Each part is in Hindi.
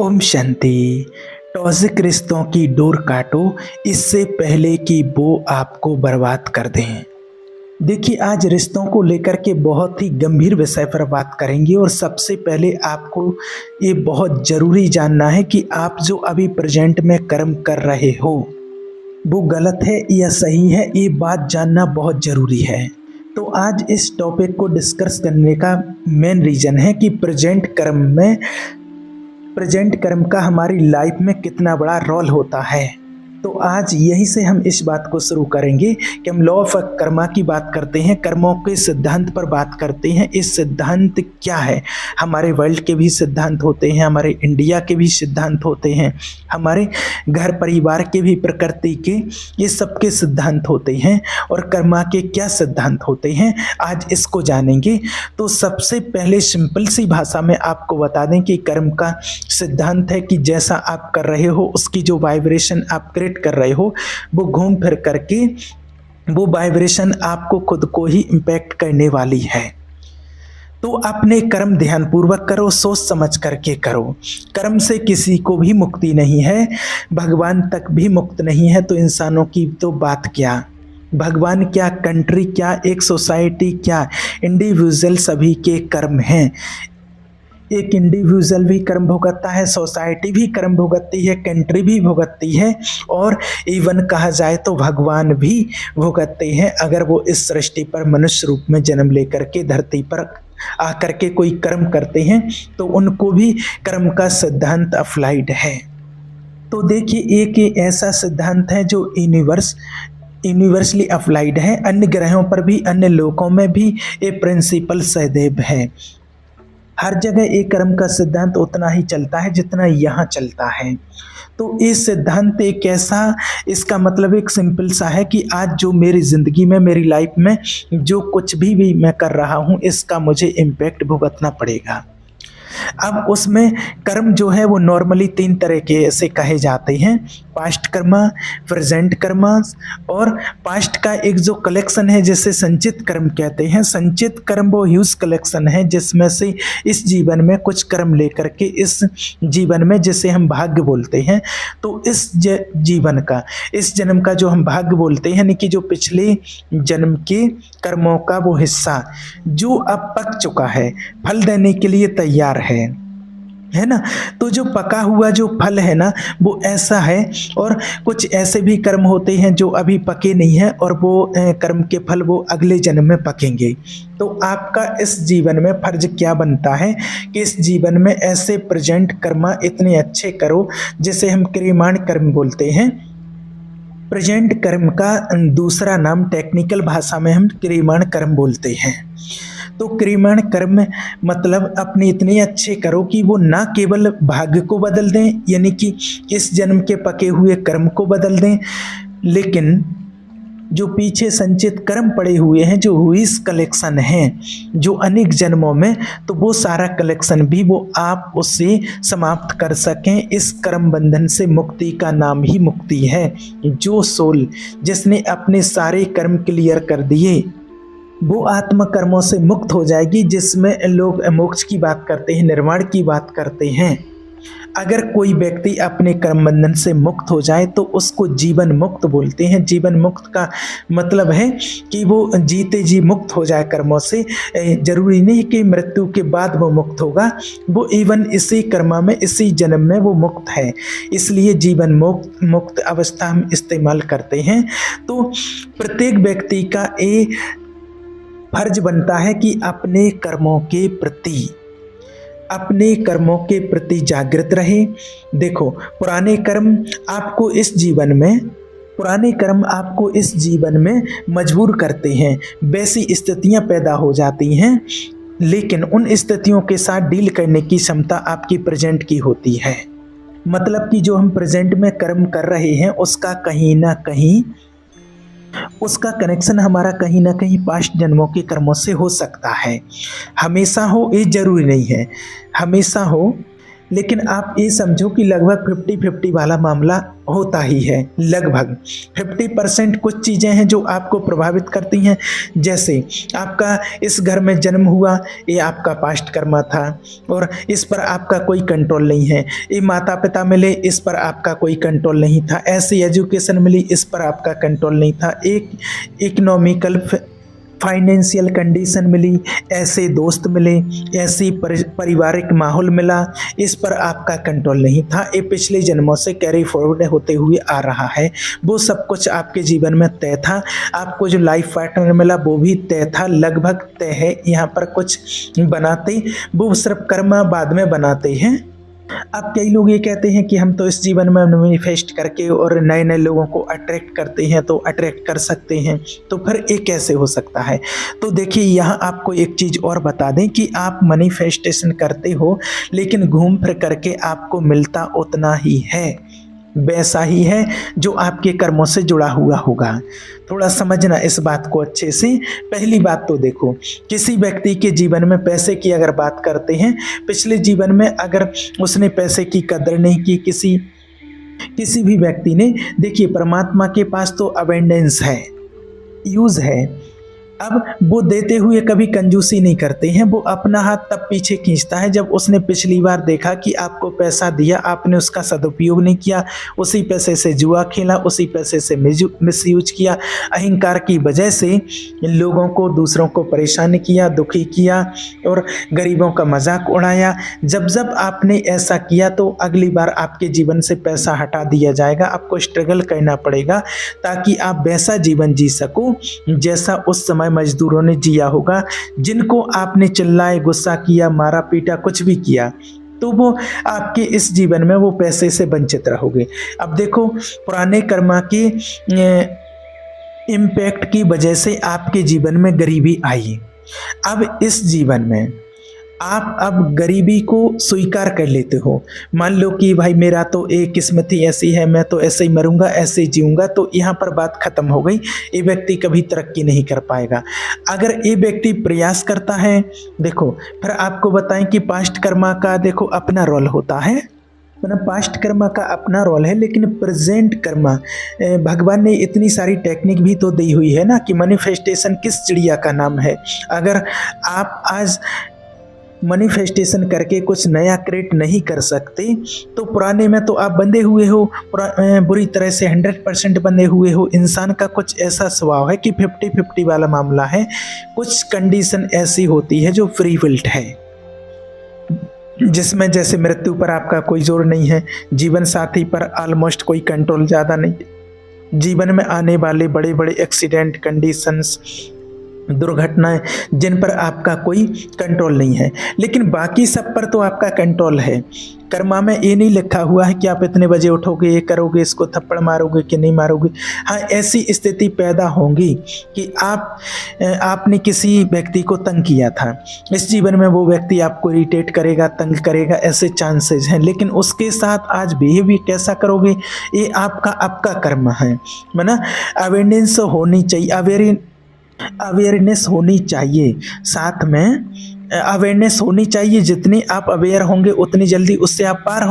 ओम शांति। टॉक्सिक रिश्तों की डोर काटो इससे पहले कि वो आपको बर्बाद कर दें। देखिए, आज रिश्तों को लेकर के बहुत ही गंभीर विषय पर बात करेंगे और सबसे पहले आपको ये बहुत ज़रूरी जानना है कि आप जो अभी प्रेजेंट में कर्म कर रहे हो वो गलत है या सही है, ये बात जानना बहुत ज़रूरी है। तो आज इस टॉपिक को डिस्कस करने का मेन रीज़न है कि प्रेजेंट कर्म का हमारी लाइफ में कितना बड़ा रोल होता है। तो आज यही से हम इस बात को शुरू करेंगे कि हम लॉ ऑफ कर्मा की बात करते हैं, कर्मों के सिद्धांत पर बात करते हैं। इस सिद्धांत क्या है? हमारे वर्ल्ड के भी सिद्धांत होते हैं, हमारे इंडिया के भी सिद्धांत होते हैं, हमारे घर परिवार के भी, प्रकृति के, ये सब के सिद्धांत होते हैं। और कर्मा के क्या सिद्धांत होते हैं, आज इसको जानेंगे। तो सबसे पहले सिंपल सी भाषा में आपको बता दें कि कर्म का सिद्धांत है कि जैसा आप कर रहे हो उसकी जो वाइब्रेशन आप क्रिएट कर रहे हो वो घूम फिर करके वो वाइब्रेशन आपको खुद को ही इम्पैक्ट करने वाली है। तो अपने कर्म ध्यानपूर्वक करो, सोच समझ करके करो। कर्म से किसी को भी मुक्ति नहीं है, भगवान तक भी मुक्त नहीं है, तो इंसानों की तो बात क्या, भगवान क्या, कंट्री क्या, एक सोसाइटी क्या, इंडिविजुअल सभी के कर्म हैं। एक इंडिविजुअल भी कर्म भुगतता है, सोसाइटी भी कर्म भुगतती है, कंट्री भी भुगतती है, और इवन कहा जाए तो भगवान भी भुगतते हैं। अगर वो इस सृष्टि पर मनुष्य रूप में जन्म लेकर के धरती पर आकर के कोई कर्म करते हैं तो उनको भी कर्म का सिद्धांत अप्लाइड है। तो देखिए, एक ऐसा सिद्धांत है जो यूनिवर्सली अप्लाइड है, अन्य ग्रहों पर भी, अन्य लोकों में भी ये प्रिंसिपल सदैव है। हर जगह एक कर्म का सिद्धांत उतना ही चलता है जितना यहाँ चलता है। तो इस सिद्धांत एक ऐसा, इसका मतलब एक सिंपल सा है कि आज जो मेरी ज़िंदगी में, मेरी लाइफ में जो कुछ भी मैं कर रहा हूँ इसका मुझे इम्पैक्ट भुगतना पड़ेगा। अब उसमें कर्म जो है वो नॉर्मली 3 तरह के ऐसे कहे जाते हैं, पास्ट कर्मा, प्रेजेंट कर्मा, और पास्ट का एक जो कलेक्शन है जिसे संचित कर्म कहते हैं। संचित कर्म वो ह्यूज कलेक्शन है जिसमें से इस जीवन में कुछ कर्म लेकर के इस जीवन में, जिसे हम भाग्य बोलते हैं, तो इस इस जन्म का जो हम भाग्य बोलते हैं, यानी कि जो पिछले जन्म के कर्मों का वो हिस्सा जो अब पक चुका है, फल देने के लिए तैयार है ना। तो जो पका हुआ जो फल है ना वो ऐसा है, और कुछ ऐसे भी कर्म होते हैं जो अभी पके नहीं हैं और वो कर्म के फल वो अगले जन्म में पकेंगे। तो आपका इस जीवन में फर्ज क्या बनता है कि इस जीवन में ऐसे प्रेजेंट कर्म इतने अच्छे करो जिसे हम क्रियमाण कर्म बोलते हैं। प्रेजेंट कर्म का दूसरा नाम टेक्निकल भाषा में हम क्रियमाण कर्म बोलते हैं। तो क्रियमाण कर्म मतलब अपने इतने अच्छे करो कि वो ना केवल भाग्य को बदल दें, यानी कि इस जन्म के पके हुए कर्म को बदल दें, लेकिन जो पीछे संचित कर्म पड़े हुए हैं, जो हुईस कलेक्शन हैं जो अनेक जन्मों में, तो वो सारा कलेक्शन भी वो आप उससे समाप्त कर सकें। इस कर्म बंधन से मुक्ति का नाम ही मुक्ति है। जो सोल जिसने अपने सारे कर्म क्लियर कर दिए वो आत्म कर्मों से मुक्त हो जाएगी, जिसमें लोग मोक्ष की बात करते हैं, निर्वाण की बात करते हैं। अगर कोई व्यक्ति अपने कर्म बंधन से मुक्त हो जाए तो उसको जीवन मुक्त बोलते हैं। जीवन मुक्त का मतलब है कि वो जीते जी मुक्त हो जाए कर्मों से। जरूरी नहीं कि मृत्यु के बाद वो मुक्त होगा, वो इवन इसी कर्म में, इसी जन्म में वो मुक्त है, इसलिए जीवन मुक्त अवस्था हम इस्तेमाल करते हैं। तो प्रत्येक व्यक्ति का ये फर्ज बनता है कि अपने कर्मों के प्रति जागृत रहे। देखो, पुराने कर्म आपको इस जीवन में मजबूर करते हैं, वैसी स्थितियां पैदा हो जाती हैं, लेकिन उन स्थितियों के साथ डील करने की क्षमता आपकी प्रेजेंट की होती है। मतलब कि जो हम प्रेजेंट में कर्म कर रहे हैं उसका कनेक्शन हमारा कहीं ना कहीं पास्ट जन्मों के कर्मों से हो सकता है। हमेशा हो ये जरूरी नहीं है, हमेशा हो लेकिन आप ये समझो कि लगभग 50-50 वाला मामला होता ही है। लगभग 50% कुछ चीज़ें हैं जो आपको प्रभावित करती हैं, जैसे आपका इस घर में जन्म हुआ, ये आपका पास्ट कर्मा था और इस पर आपका कोई कंट्रोल नहीं है। ये माता पिता मिले, इस पर आपका कोई कंट्रोल नहीं था। ऐसी एजुकेशन मिली, इस पर आपका कंट्रोल नहीं था। एक इकोनॉमिकल फाइनेंशियल कंडीशन मिली, ऐसे दोस्त मिले, ऐसी पारिवारिक माहौल मिला, इस पर आपका कंट्रोल नहीं था। ये पिछले जन्मों से कैरी फॉरवर्ड होते हुए आ रहा है। वो सब कुछ आपके जीवन में तय था। आपको जो लाइफ पार्टनर मिला वो भी तय था, लगभग तय है। यहाँ पर कुछ बनाते, वो सिर्फ कर्म बाद में बनाते हैं। अब कई लोग ये कहते हैं कि हम तो इस जीवन में मैनिफेस्ट करके और नए नए लोगों को अट्रैक्ट करते हैं, तो अट्रैक्ट कर सकते हैं, तो फिर ये कैसे हो सकता है? तो देखिए, यहाँ आपको एक चीज़ और बता दें कि आप मैनिफेस्टेशन करते हो, लेकिन घूम फिर करके आपको मिलता उतना ही है, वैसा ही है जो आपके कर्मों से जुड़ा हुआ होगा। थोड़ा समझना इस बात को अच्छे से। पहली बात तो देखो, किसी व्यक्ति के जीवन में पैसे की अगर बात करते हैं, पिछले जीवन में अगर उसने पैसे की कदर नहीं की, किसी भी व्यक्ति ने, देखिए परमात्मा के पास तो अबेंडेंस है, यूज है। अब वो देते हुए कभी कंजूसी नहीं करते हैं। वो अपना हाथ तब पीछे खींचता है जब उसने पिछली बार देखा कि आपको पैसा दिया, आपने उसका सदुपयोग नहीं किया, उसी पैसे से जुआ खेला, उसी पैसे से मिसयूज किया, अहंकार की वजह से लोगों को, दूसरों को परेशान किया, दुखी किया और गरीबों का मजाक उड़ाया। जब जब आपने ऐसा किया तो अगली बार आपके जीवन से पैसा हटा दिया जाएगा। आपको स्ट्रगल करना पड़ेगा ताकि आप वैसा जीवन जी सको जैसा उस समय मजदूरों ने जिया होगा, जिनको आपने चिल्लाए, गुस्सा किया, मारा पीटा, कुछ भी किया, तो वो आपके इस जीवन में वो पैसे से वंचित रहोगे। अब देखो, पुराने कर्मा के इम्पैक्ट की वजह से आपके जीवन में गरीबी आई। अब इस जीवन में आप अब गरीबी को स्वीकार कर लेते हो। मान लो कि भाई मेरा तो एक किस्मत ही ऐसी है, मैं तो ऐसे ही मरूंगा, ऐसे ही जीऊंगा, तो यहाँ पर बात खत्म हो गई। ये व्यक्ति कभी तरक्की नहीं कर पाएगा। अगर ये व्यक्ति प्रयास करता है, देखो फिर आपको बताएं कि पास्ट कर्मा का देखो अपना रोल होता है, मतलब पास्ट कर्मा का अपना रोल है, लेकिन प्रेजेंट कर्मा, भगवान ने इतनी सारी टेक्निक भी तो दी हुई है ना कि मैनिफेस्टेशन किस चिड़िया का नाम है। अगर आप आज मैनिफेस्टेशन करके कुछ नया क्रिएट नहीं कर सकते तो पुराने में तो आप बंधे हुए हो, बुरी तरह से 100% बंधे हुए हो। इंसान का कुछ ऐसा स्वभाव है कि 50-50 वाला मामला है। कुछ कंडीशन ऐसी होती है जो फ्री विल्ड है, जिसमें जैसे मृत्यु पर आपका कोई जोर नहीं है, जीवन साथी पर ऑलमोस्ट कोई कंट्रोल ज़्यादा नहीं, जीवन में आने वाले बड़े बड़े एक्सीडेंट, कंडीशंस, दुर्घटनाएं, जिन पर आपका कोई कंट्रोल नहीं है, लेकिन बाकी सब पर तो आपका कंट्रोल है। कर्मा में ये नहीं लिखा हुआ है कि आप इतने बजे उठोगे, ये करोगे, इसको थप्पड़ मारोगे कि नहीं मारोगे। हाँ, ऐसी स्थिति पैदा होगी कि आपने किसी व्यक्ति को तंग किया था, इस जीवन में वो व्यक्ति आपको इरिटेट करेगा, तंग करेगा, ऐसे चांसेस हैं, लेकिन उसके साथ आज बिहेव भी कैसा करोगे, ये आपका कर्म है। मतलब अवेयरनेस होनी चाहिए, अवेयरनेस होनी चाहिए, साथ में अवेयरनेस होनी चाहिए। जितनी आप अवेयर होंगे उतनी जल्दी उससे आप पार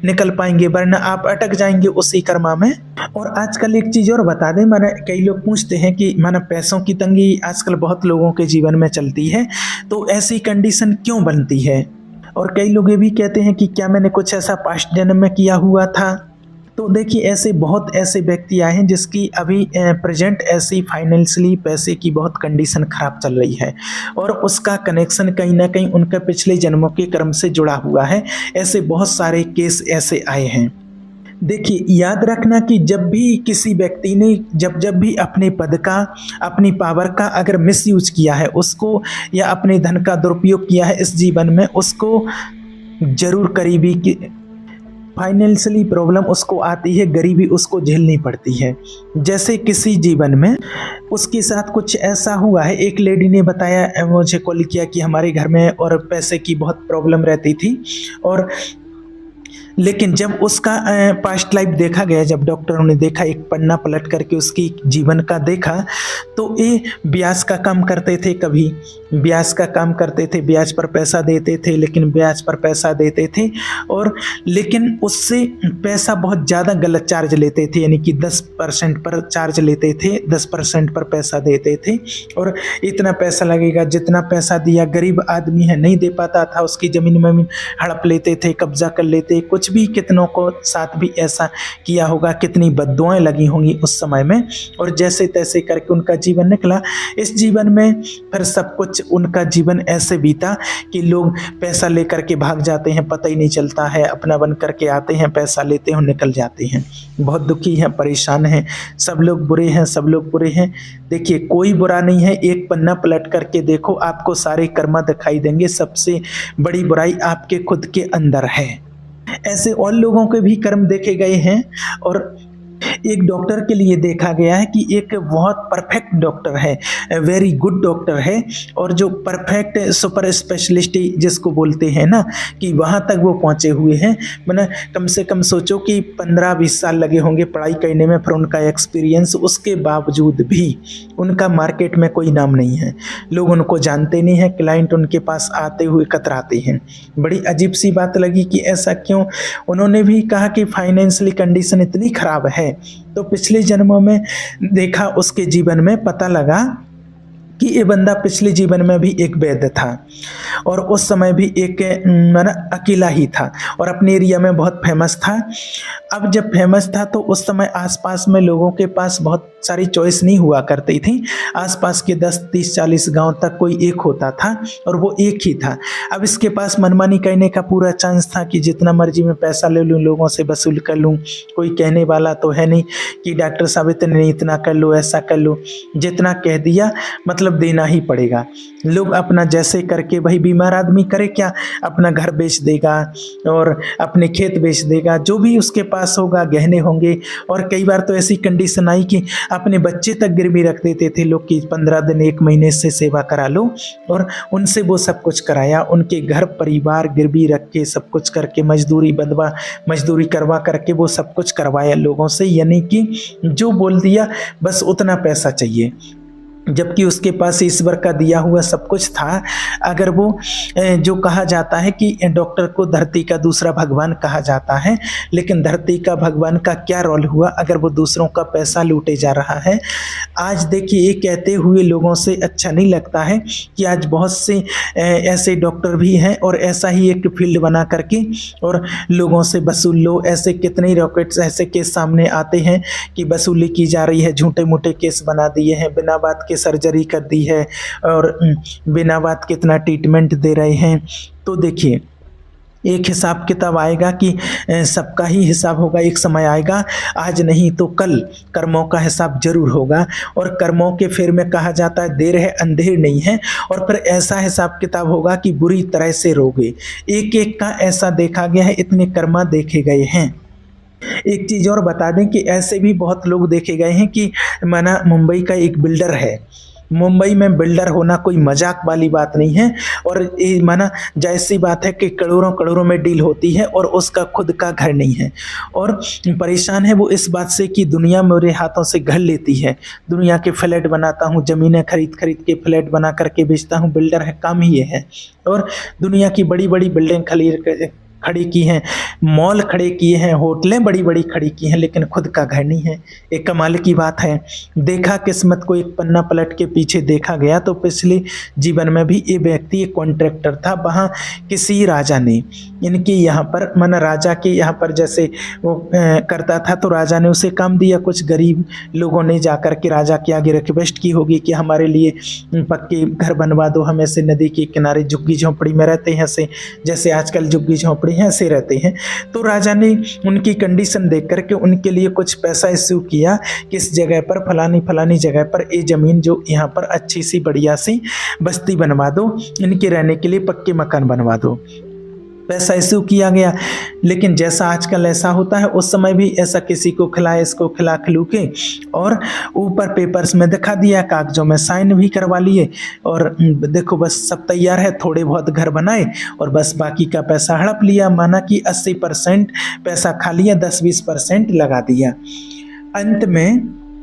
निकल पाएंगे, वरना आप अटक जाएंगे उसी कर्मा में। और आजकल एक चीज़ और बता दें, मैंने कई लोग पूछते हैं कि मैंने पैसों की तंगी आजकल बहुत लोगों के जीवन में चलती है, तो ऐसी कंडीशन क्यों बनती है? और कई लोग ये भी कहते हैं कि क्या मैंने कुछ ऐसा पास्ट जन्म में किया हुआ था। तो देखिए, ऐसे बहुत ऐसे व्यक्ति आए हैं जिसकी अभी प्रेजेंट ऐसी फाइनेंशियली पैसे की बहुत कंडीशन खराब चल रही है और उसका कनेक्शन कहीं ना कहीं उनके पिछले जन्मों के कर्म से जुड़ा हुआ है। ऐसे बहुत सारे केस ऐसे आए हैं। देखिए, याद रखना कि जब भी किसी व्यक्ति ने जब भी अपने पद का, अपनी पावर का अगर मिसयूज किया है उसको, या अपने धन का दुरुपयोग किया है इस जीवन में, उसको जरूर करीबी की फाइनेंशियली प्रॉब्लम उसको आती है, गरीबी उसको झेलनी पड़ती है। जैसे किसी जीवन में उसके साथ कुछ ऐसा हुआ है, एक लेडी ने बताया, मुझे कॉल किया कि हमारे घर में और पैसे की बहुत प्रॉब्लम रहती थी और लेकिन जब उसका पास्ट लाइफ देखा गया, जब डॉक्टरों ने देखा, एक पन्ना पलट करके उसकी जीवन का देखा, तो ये ब्याज का काम करते थे, कभी ब्याज का काम करते थे, ब्याज पर पैसा देते थे, लेकिन ब्याज पर पैसा देते थे और लेकिन उससे पैसा बहुत ज़्यादा गलत चार्ज लेते थे, यानी कि 10% पर चार्ज लेते थे, 10% पर पैसा देते थे और इतना पैसा लगेगा, जितना पैसा दिया गरीब आदमी है नहीं दे पाता था, उसकी ज़मीन में हड़प लेते थे, कब्जा कर लेते, कुछ भी कितनों को साथ भी ऐसा किया होगा, कितनी बद्दुआएं लगी होंगी उस समय में, और जैसे तैसे करके उनका जीवन निकला। इस जीवन में फिर सब कुछ उनका जीवन ऐसे बीता कि लोग पैसा लेकर के भाग जाते हैं, पता ही नहीं चलता है, अपना बन करके आते हैं, पैसा लेते हैं और निकल जाते हैं। बहुत दुखी हैं, परेशान हैं, सब लोग बुरे हैं, सब लोग बुरे हैं। देखिए कोई बुरा नहीं है, एक पन्ना पलट करके देखो, आपको सारे कर्म दिखाई देंगे, सबसे बड़ी बुराई आपके खुद के अंदर है। ऐसे और लोगों के भी कर्म देखे गए हैं और एक डॉक्टर के लिए देखा गया है कि एक बहुत परफेक्ट डॉक्टर है, वेरी गुड डॉक्टर है, और जो परफेक्ट सुपर स्पेशलिस्ट जिसको बोलते हैं ना, कि वहाँ तक वो पहुँचे हुए हैं। मैंने कम से कम सोचो कि 15-20 साल लगे होंगे पढ़ाई करने में, फिर उनका एक्सपीरियंस, उसके बावजूद भी उनका मार्केट में कोई नाम नहीं है, लोग उनको जानते नहीं हैं, क्लाइंट उनके पास आते हुए कतराते हैं। बड़ी अजीब सी बात लगी कि ऐसा क्यों। उन्होंने भी कहा कि फाइनेंशियली कंडीशन इतनी ख़राब है, तो पिछले जन्मों में देखा, उसके जीवन में पता लगा कि ये बंदा पिछले जीवन में भी एक वैद्य था और उस समय भी एक माना अकेला ही था और अपने एरिया में बहुत फेमस था। अब जब फेमस था तो उस समय आसपास में लोगों के पास बहुत सारी चॉइस नहीं हुआ करती थी, आसपास के 10, 30, 40 गांव तक कोई एक होता था और वो एक ही था। अब इसके पास मनमानी करने का पूरा चांस था कि जितना मर्जी में पैसा ले लूँ, लोगों से वसूल कर लूँ, कोई कहने वाला तो है नहीं कि डॉक्टर साहब इतने इतना कर लो, ऐसा कर लो, जितना कह दिया मतलब देना ही पड़ेगा। लोग अपना जैसे करके, भाई बीमार आदमी करे क्या, अपना घर बेच देगा और अपने खेत बेच देगा, जो भी उसके पास होगा, गहने होंगे। और कई बार तो ऐसी कंडीशन आई कि अपने बच्चे तक गिरवी रख देते थे लोग कि 15 दिन 1 महीने से सेवा करा लो, और उनसे वो सब कुछ कराया, उनके घर परिवार गिरवी रख के सब कुछ करके, मजदूरी करवा करके वो सब कुछ करवाया लोगों से, यानी कि जो बोल दिया बस उतना पैसा चाहिए, जबकि उसके पास ईश्वर का दिया हुआ सब कुछ था। अगर वो जो कहा जाता है कि डॉक्टर को धरती का दूसरा भगवान कहा जाता है, लेकिन धरती का भगवान का क्या रोल हुआ अगर वो दूसरों का पैसा लूटे जा रहा है। आज देखिए ये कहते हुए लोगों से अच्छा नहीं लगता है कि आज बहुत से ऐसे डॉक्टर भी हैं और ऐसा ही एक फील्ड बना करके और लोगों से वसूल लो। ऐसे कितने रॉकेट्स ऐसे केस सामने आते हैं कि वसूली की जा रही है, झूठे मूठे केस बना दिए हैं, बिना बात के सर्जरी कर दी है और बिना बात कितना ट्रीटमेंट दे रहे हैं। तो देखिए एक हिसाब किताब आएगा कि सबका ही हिसाब होगा, एक समय आएगा, आज नहीं तो कल कर्मों का हिसाब जरूर होगा। और कर्मों के फेर में कहा जाता है देर है अंधेर नहीं है, और फिर ऐसा हिसाब किताब होगा कि बुरी तरह से रोगे। एक एक का ऐसा देखा गया है, इतने कर्मा देखे गए हैं। एक चीज़ और बता दें कि ऐसे भी बहुत लोग देखे गए हैं कि माना मुंबई का एक बिल्डर है, मुंबई में बिल्डर होना कोई मजाक वाली बात नहीं है, और ये माना जैसी बात है कि करोड़ों करोड़ों में डील होती है और उसका खुद का घर नहीं है, और परेशान है वो इस बात से कि दुनिया मेरे हाथों से घर लेती है, दुनिया के फ्लैट बनाता हूँ, ज़मीनें खरीद के फ्लैट बना करके बेचता हूँ, बिल्डर है, काम ही ये है। और दुनिया की बड़ी बड़ी बिल्डिंग खड़ी की हैं, मॉल खड़े किए हैं, होटलें बड़ी बड़ी खड़ी की हैं, लेकिन खुद का घर नहीं है। एक कमाल की बात है। देखा किस्मत को एक पन्ना पलट के पीछे देखा गया तो पिछले जीवन में भी ये व्यक्ति एक कॉन्ट्रैक्टर था, वहाँ किसी राजा ने इनके यहाँ पर माना राजा के यहाँ पर जैसे वो करता था, तो राजा ने उसे काम दिया। कुछ गरीब लोगों ने जाकर के राजा के आगे रिक्वेस्ट की होगी कि हमारे लिए पक्के घर बनवा दो, हम ऐसे नदी के किनारे झुग्गी झोंपड़ी में रहते हैं, ऐसे जैसे आजकल झुग्गी झोंपड़ी हैं ऐसे रहते हैं। तो राजा ने उनकी कंडीशन देख करके उनके लिए कुछ पैसा इश्यू किया कि इस जगह पर फलानी जगह पर ये ज़मीन जो यहाँ पर अच्छी सी बढ़िया सी बस्ती बनवा दो, इनके रहने के लिए पक्के मकान बनवा दो। पैसा इश्यू किया गया। लेकिन जैसा आजकल ऐसा होता है, उस समय भी ऐसा किसी को खिलाए, इसको खिला खिलू के और ऊपर पेपर्स में दिखा दिया, कागजों में साइन भी करवा लिए और देखो बस सब तैयार है, थोड़े बहुत घर बनाए और बस बाकी का पैसा हड़प लिया। माना कि 80% पैसा खा लिया, 10-20% लगा दिया। अंत में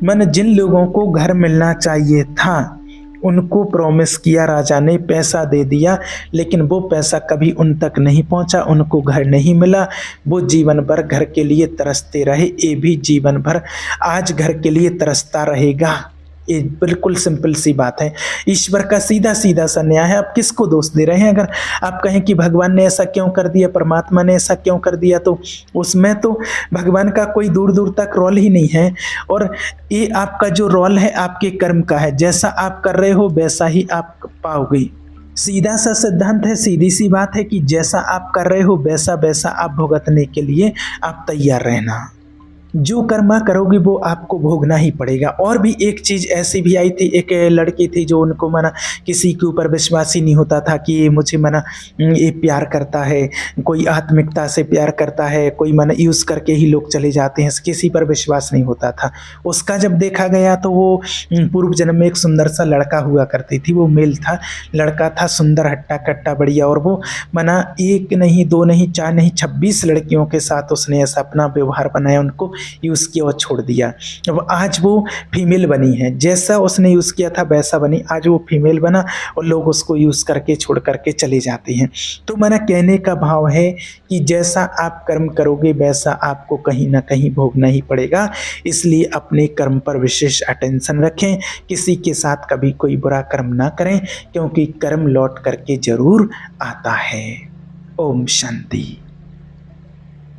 मन जिन लोगों को घर मिलना चाहिए था उनको प्रॉमिस किया राजा ने, पैसा दे दिया, लेकिन वो पैसा कभी उन तक नहीं पहुंचा, उनको घर नहीं मिला। वो जीवन भर घर के लिए तरसते रहे। ये भी जीवन भर आज घर के लिए तरसता रहेगा। ये बिल्कुल सिंपल सी बात है। ईश्वर का सीधा सीधा सा न्याय है। आप किसको दोष दे रहे हैं? अगर आप कहें कि भगवान ने ऐसा क्यों कर दिया, परमात्मा ने ऐसा क्यों कर दिया, तो उसमें तो भगवान का कोई दूर दूर तक रोल ही नहीं है। और ये आपका जो रोल है आपके कर्म का है। जैसा आप कर रहे हो वैसा ही आप पाओगे। सीधा सा सिद्धांत है, सीधी सी बात है कि जैसा आप कर रहे हो वैसा वैसा आप भुगतने के लिए आप तैयार रहना। जो कर्मा करोगे वो आपको भोगना ही पड़ेगा। और भी एक चीज़ ऐसी भी आई थी, एक लड़की थी जो उनको मना किसी के ऊपर विश्वास ही नहीं होता था कि ये मुझे मना ये प्यार करता है, कोई आत्मिकता से प्यार करता है, कोई मना यूज़ करके ही लोग चले जाते हैं, किसी पर विश्वास नहीं होता था। उसका जब देखा गया तो वो पूर्व जन्म में एक सुंदर सा लड़का हुआ करती थी, वो मेल था, लड़का था सुंदर, हट्टा कट्टा बढ़िया, और वो मना 1 नहीं 2 नहीं 4 नहीं 26 लड़कियों के साथ उसने ऐसा अपना व्यवहार बनाया, उनको यूज़ किया और छोड़ दिया। अब आज वो फीमेल बनी है, जैसा उसने यूज़ किया था वैसा बनी, आज वो फीमेल बना और लोग उसको यूज़ करके छोड़ करके चले जाते हैं। तो मेरा कहने का भाव है कि जैसा आप कर्म करोगे वैसा आपको कहीं ना कहीं भोगना ही पड़ेगा। इसलिए अपने कर्म पर विशेष अटेंशन रखें, किसी के साथ कभी कोई बुरा कर्म ना करें, क्योंकि कर्म लौट करके जरूर आता है। ओम शांति।